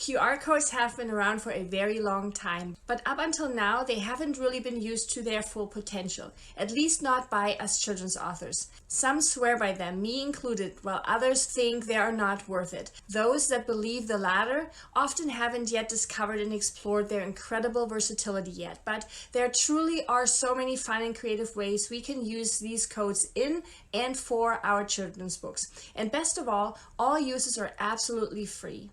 QR codes have been around for a very long time, but up until now, they haven't really been used to their full potential, at least not by us children's authors. Some swear by them, me included, while others think they are not worth it. Those that believe the latter often haven't yet discovered and explored their incredible versatility yet, but there truly are so many fun and creative ways we can use these codes in and for our children's books. And best of all uses are absolutely free.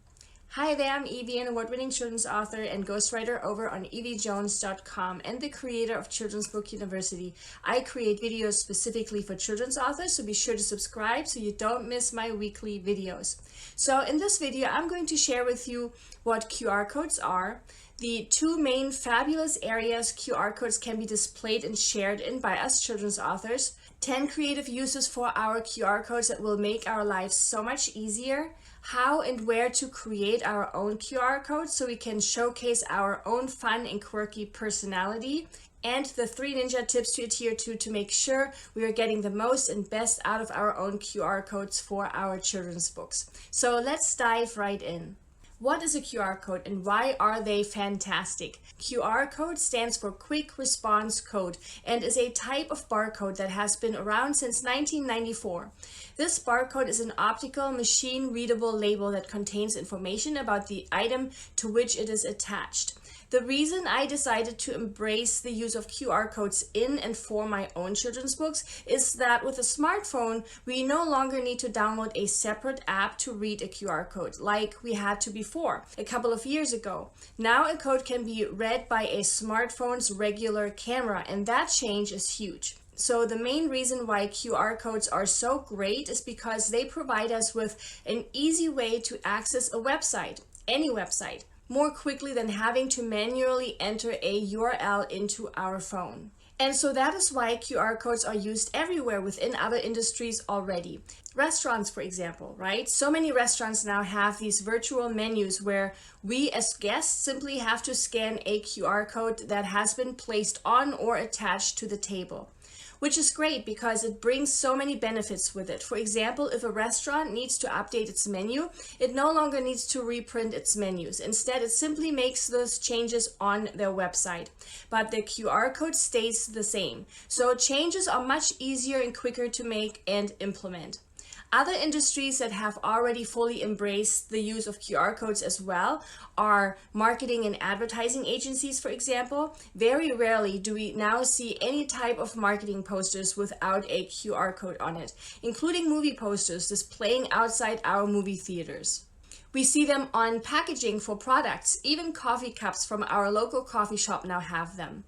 Hi there, I'm Eevi, an award-winning children's author and ghostwriter over on eevijones.com and the creator of Children's Book University. I create videos specifically for children's authors, so be sure to subscribe so you don't miss my weekly videos. So in this video, I'm going to share with you what QR codes are, the two main fabulous areas QR codes can be displayed and shared in by us children's authors, 10 creative uses for our QR codes that will make our lives so much easier, how and where to create our own QR codes so we can showcase our own fun and quirky personality, and the 3 ninja tips to adhere to make sure we are getting the most and best out of our own QR codes for our children's books. So let's dive right in. What is a QR code and why are they fantastic? QR code stands for Quick Response Code and is a type of barcode that has been around since 1994. This barcode is an optical, machine-readable label that contains information about the item to which it is attached. The reason I decided to embrace the use of QR codes in and for my own children's books is that with a smartphone, we no longer need to download a separate app to read a QR code like we had to before, a couple of years ago. Now a code can be read by a smartphone's regular camera, and that change is huge. So the main reason why QR codes are so great is because they provide us with an easy way to access a website, any website, more quickly than having to manually enter a URL into our phone. And so that is why QR codes are used everywhere within other industries already. Restaurants, for example, right? So many restaurants now have these virtual menus where we as guests simply have to scan a QR code that has been placed on or attached to the table, which is great because it brings so many benefits with it. For example, if a restaurant needs to update its menu, it no longer needs to reprint its menus. Instead, it simply makes those changes on their website. But the QR code stays the same. So changes are much easier and quicker to make and implement. Other industries that have already fully embraced the use of QR codes as well are marketing and advertising agencies, for example. Very rarely do we now see any type of marketing posters without a QR code on it, including movie posters displaying outside our movie theaters. We see them on packaging for products. Even coffee cups from our local coffee shop now have them.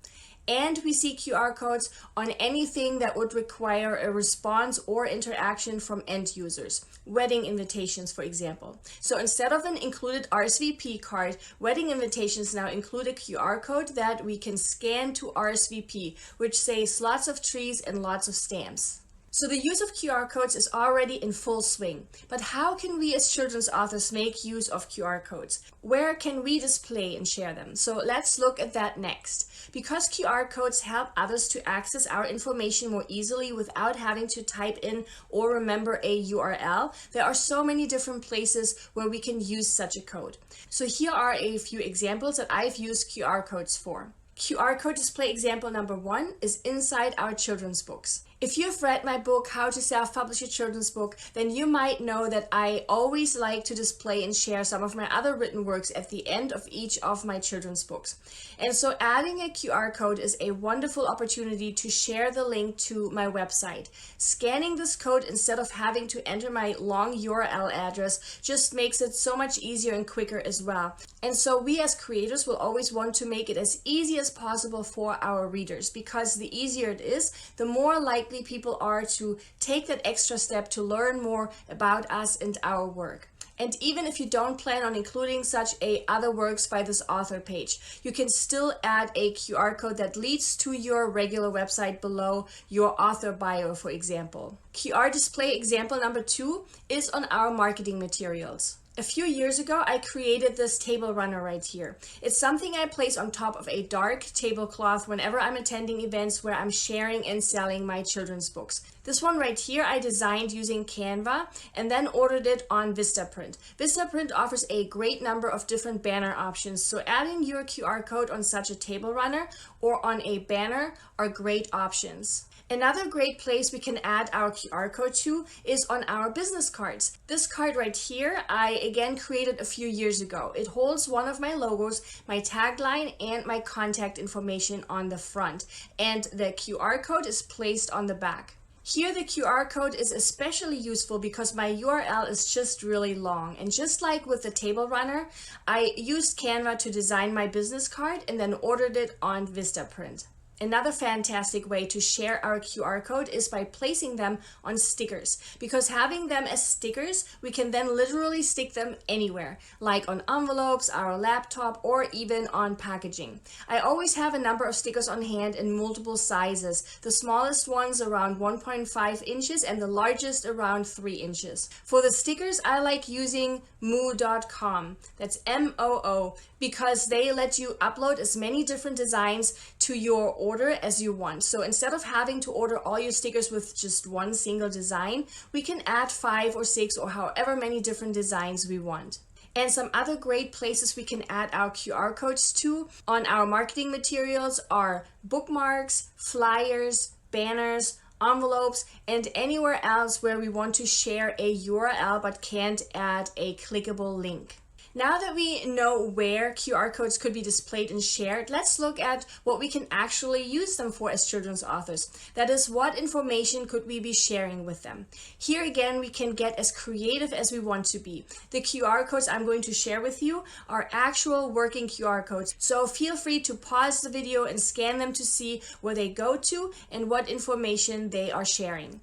And we see QR codes on anything that would require a response or interaction from end users. Wedding invitations, for example. So instead of an included RSVP card, wedding invitations now include a QR code that we can scan to RSVP, which saves lots of trees and lots of stamps. So the use of QR codes is already in full swing. But how can we as children's authors make use of QR codes? Where can we display and share them? So let's look at that next. Because QR codes help others to access our information more easily without having to type in or remember a URL, there are so many different places where we can use such a code. So here are a few examples that I've used QR codes for. QR code display example number 1 is inside our children's books. If you've read my book, How to Self-Publish a Children's Book, then you might know that I always like to display and share some of my other written works at the end of each of my children's books. And so adding a QR code is a wonderful opportunity to share the link to my website. Scanning this code instead of having to enter my long URL address just makes it so much easier and quicker as well. And so we as creators will always want to make it as easy as possible for our readers, because the easier it is, the more likely people are to take that extra step to learn more about us and our work. And even if you don't plan on including such a other works by this author page, you can still add a QR code that leads to your regular website below your author bio, for example. QR display example number 2 is on our marketing materials. A few years ago, I created this table runner right here. It's something I place on top of a dark tablecloth whenever I'm attending events where I'm sharing and selling my children's books. This one right here I designed using Canva and then ordered it on Vistaprint. Vistaprint offers a great number of different banner options, so adding your QR code on such a table runner or on a banner are great options. Another great place we can add our QR code to is on our business cards. This card right here, I again created a few years ago. It holds one of my logos, my tagline, and my contact information on the front. And the QR code is placed on the back. Here the QR code is especially useful because my URL is just really long. And just like with the table runner, I used Canva to design my business card and then ordered it on Vistaprint. Another fantastic way to share our QR code is by placing them on stickers, because having them as stickers, we can then literally stick them anywhere, like on envelopes, our laptop, or even on packaging. I always have a number of stickers on hand in multiple sizes, the smallest ones around 1.5 inches and the largest around 3 inches. For the stickers, I like using moo.com, that's M-O-O, because they let you upload as many different designs to your order as you want. So instead of having to order all your stickers with just one single design, we can add 5 or 6 or however many different designs we want. And some other great places we can add our QR codes to on our marketing materials are bookmarks, flyers, banners, envelopes, and anywhere else where we want to share a URL but can't add a clickable link. Now that we know where QR codes could be displayed and shared, let's look at what we can actually use them for as children's authors. That is, what information could we be sharing with them? Here again, we can get as creative as we want to be. The QR codes I'm going to share with you are actual working QR codes, so feel free to pause the video and scan them to see where they go to and what information they are sharing.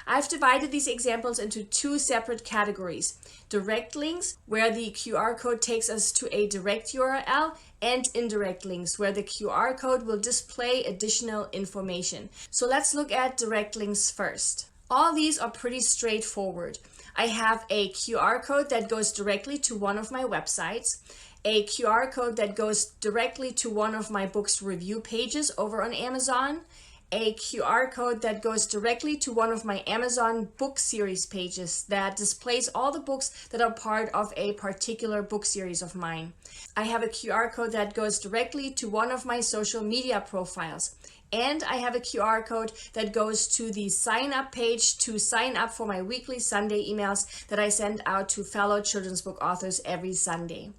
I've divided these examples into 2 separate categories: direct links, where the QR code takes us to a direct URL, and indirect links, where the QR code will display additional information. So let's look at direct links first. All these are pretty straightforward. I have a QR code that goes directly to one of my websites, a QR code that goes directly to one of my books review pages over on Amazon, a QR code that goes directly to one of my Amazon book series pages that displays all the books that are part of a particular book series of mine. I have a QR code that goes directly to one of my social media profiles. And I have a QR code that goes to the sign up page to sign up for my weekly Sunday emails that I send out to fellow children's book authors every Sunday.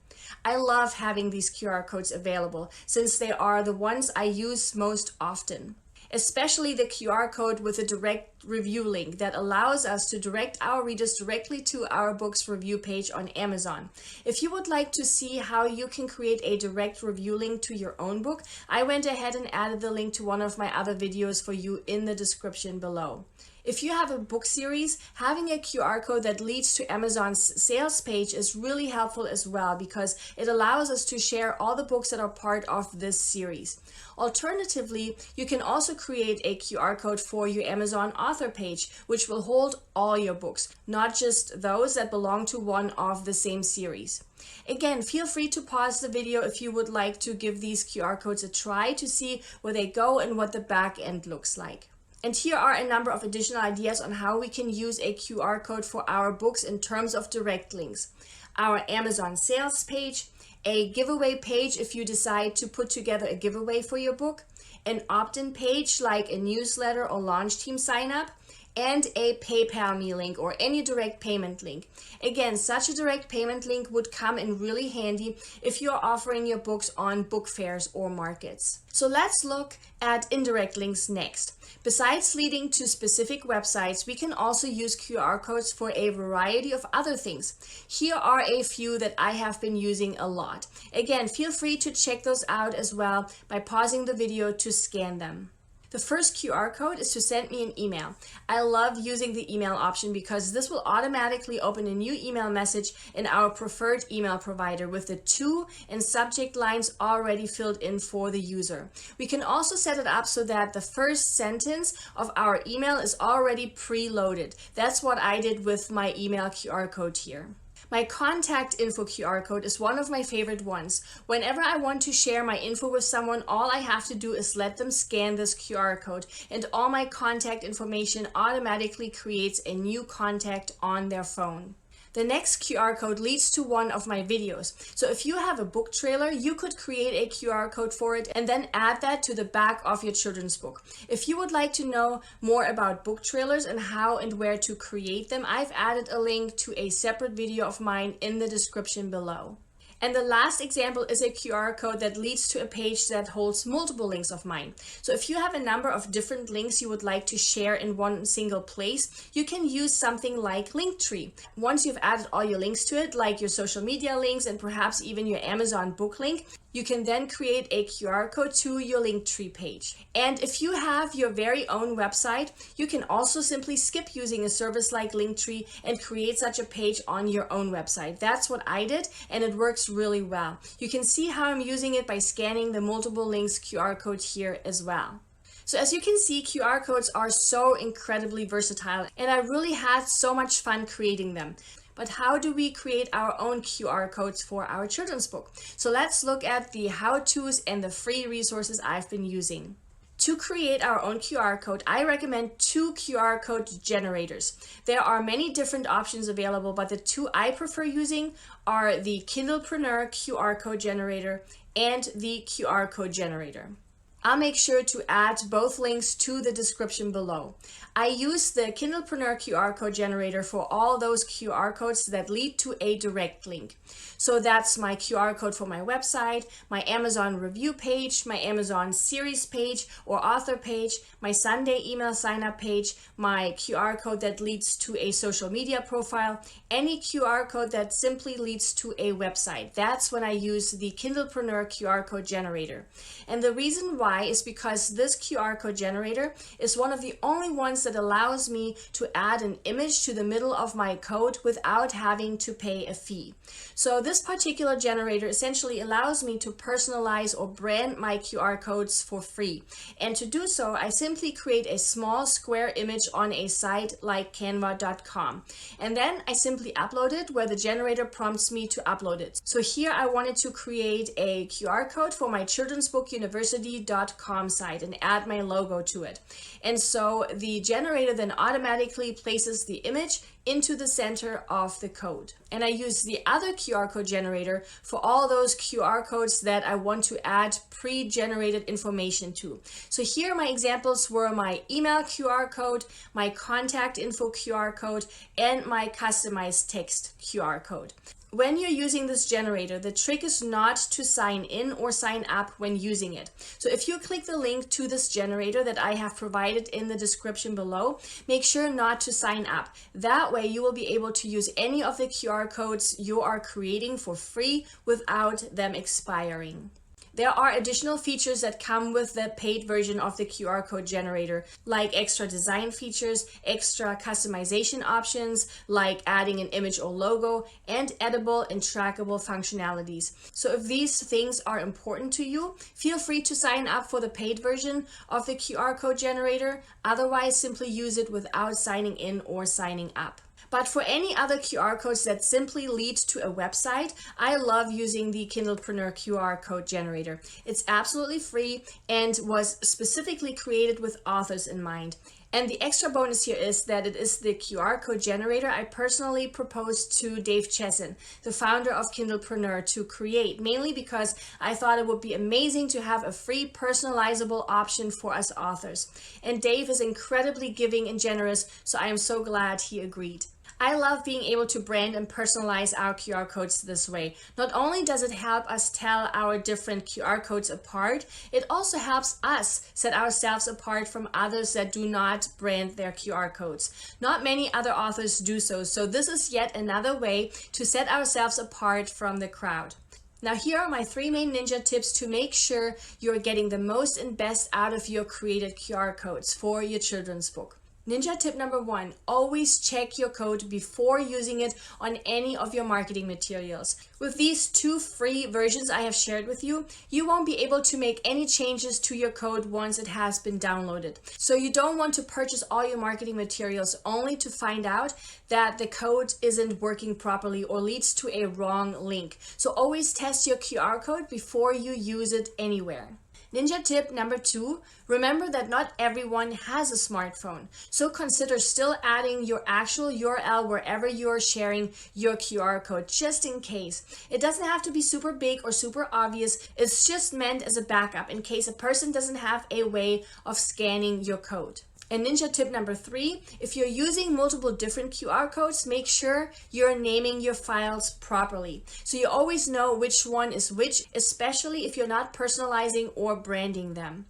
I love having these QR codes available since they are the ones I use most often. Especially the QR code with a direct review link that allows us to direct our readers directly to our book's review page on Amazon. If you would like to see how you can create a direct review link to your own book, I went ahead and added the link to one of my other videos for you in the description below. If you have a book series, having a QR code that leads to Amazon's sales page is really helpful as well, because it allows us to share all the books that are part of this series. Alternatively, you can also create a QR code for your Amazon author page, which will hold all your books, not just those that belong to one of the same series. Again, feel free to pause the video if you would like to give these QR codes a try to see where they go and what the back end looks like. And here are a number of additional ideas on how we can use a QR code for our books in terms of direct links. Our Amazon sales page, a giveaway page if you decide to put together a giveaway for your book, an opt-in page like a newsletter or launch team sign up, and a PayPal me link or any direct payment link. Again, such a direct payment link would come in really handy if you're offering your books on book fairs or markets. So let's look at indirect links next. Besides leading to specific websites, we can also use QR codes for a variety of other things. Here are a few that I have been using a lot. Again, feel free to check those out as well by pausing the video to scan them. The first QR code is to send me an email. I love using the email option because this will automatically open a new email message in our preferred email provider with the to and subject lines already filled in for the user. We can also set it up so that the first sentence of our email is already preloaded. That's what I did with my email QR code here. My contact info QR code is one of my favorite ones. Whenever I want to share my info with someone, all I have to do is let them scan this QR code, and all my contact information automatically creates a new contact on their phone. The next QR code leads to one of my videos. So if you have a book trailer, you could create a QR code for it and then add that to the back of your children's book. If you would like to know more about book trailers and how and where to create them, I've added a link to a separate video of mine in the description below. And the last example is a QR code that leads to a page that holds multiple links of mine. So if you have a number of different links you would like to share in one single place, you can use something like Linktree. Once you've added all your links to it, like your social media links and perhaps even your Amazon book link, you can then create a QR code to your Linktree page. And if you have your very own website, you can also simply skip using a service like Linktree and create such a page on your own website. That's what I did, and it works really well. You can see how I'm using it by scanning the multiple links QR code here as well. So as you can see, QR codes are so incredibly versatile, and I really had so much fun creating them. But how do we create our own QR codes for our children's book? So let's look at the how-tos and the free resources I've been using. To create our own QR code, I recommend 2 QR code generators. There are many different options available, but the 2 I prefer using are the Kindlepreneur QR code generator and the QR code generator. I'll make sure to add both links to the description below. I use the Kindlepreneur QR code generator for all those QR codes that lead to a direct link. So that's my QR code for my website, my Amazon review page, my Amazon series page or author page, my Sunday email sign up page, my QR code that leads to a social media profile, any QR code that simply leads to a website. That's when I use the Kindlepreneur QR code generator. And the reason why is because this QR code generator is one of the only ones that allows me to add an image to the middle of my code without having to pay a fee. So this particular generator essentially allows me to personalize or brand my QR codes for free. And to do so, I simply create a small square image on a site like canva.com. And then I simply upload it where the generator prompts me to upload it. So here I wanted to create a QR code for my children's book university.com site and add my logo to it. And so the generator then automatically places the image into the center of the code. And I use the other QR code generator for all those QR codes that I want to add pre-generated information to. So here my examples were my email QR code, my contact info QR code, and my customized text QR code. When you're using this generator, the trick is not to sign in or sign up when using it. So if you click the link to this generator that I have provided in the description below, make sure not to sign up. That way you will be able to use any of the QR codes you are creating for free without them expiring. There are additional features that come with the paid version of the QR code generator, like extra design features, extra customization options, like adding an image or logo, and edible and trackable functionalities. So if these things are important to you, feel free to sign up for the paid version of the QR code generator. Otherwise, simply use it without signing in or signing up. But for any other QR codes that simply lead to a website, I love using the Kindlepreneur QR code generator. It's absolutely free and was specifically created with authors in mind. And the extra bonus here is that it is the QR code generator I personally proposed to Dave Chesson, the founder of Kindlepreneur, to create, mainly because I thought it would be amazing to have a free personalizable option for us authors. And Dave is incredibly giving and generous, so I am so glad he agreed. I love being able to brand and personalize our QR codes this way. Not only does it help us tell our different QR codes apart, it also helps us set ourselves apart from others that do not brand their QR codes. Not many other authors do so, so this is yet another way to set ourselves apart from the crowd. Now here are my 3 main ninja tips to make sure you're getting the most and best out of your created QR codes for your children's book. Ninja tip number 1, always check your code before using it on any of your marketing materials. With these 2 free versions I have shared with you, you won't be able to make any changes to your code once it has been downloaded. So you don't want to purchase all your marketing materials only to find out that the code isn't working properly or leads to a wrong link. So always test your QR code before you use it anywhere. Ninja tip number 2, remember that not everyone has a smartphone, so consider still adding your actual URL wherever you're sharing your QR code, just in case. It doesn't have to be super big or super obvious, it's just meant as a backup in case a person doesn't have a way of scanning your code. And Ninja tip number 3, if you're using multiple different QR codes, make sure you're naming your files properly, so you always know which one is which, especially if you're not personalizing or branding them.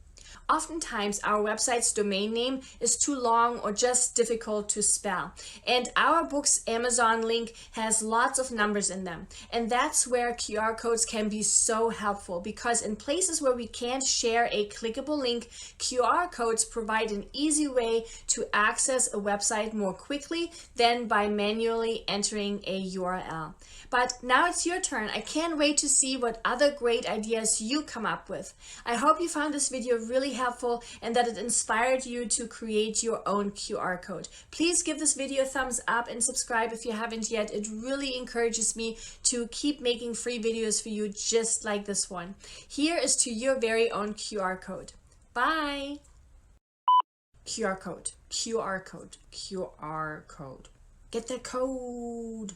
Oftentimes, our website's domain name is too long or just difficult to spell. And our book's Amazon link has lots of numbers in them. And that's where QR codes can be so helpful, because in places where we can't share a clickable link, QR codes provide an easy way to access a website more quickly than by manually entering a URL. But now it's your turn. I can't wait to see what other great ideas you come up with. I hope you found this video really helpful and that it inspired you to create your own QR code. Please give this video a thumbs up and subscribe if you haven't yet. It really encourages me to keep making free videos for you just like this one. Here is to your very own QR code. Bye! QR code, QR code, QR code. Get the code.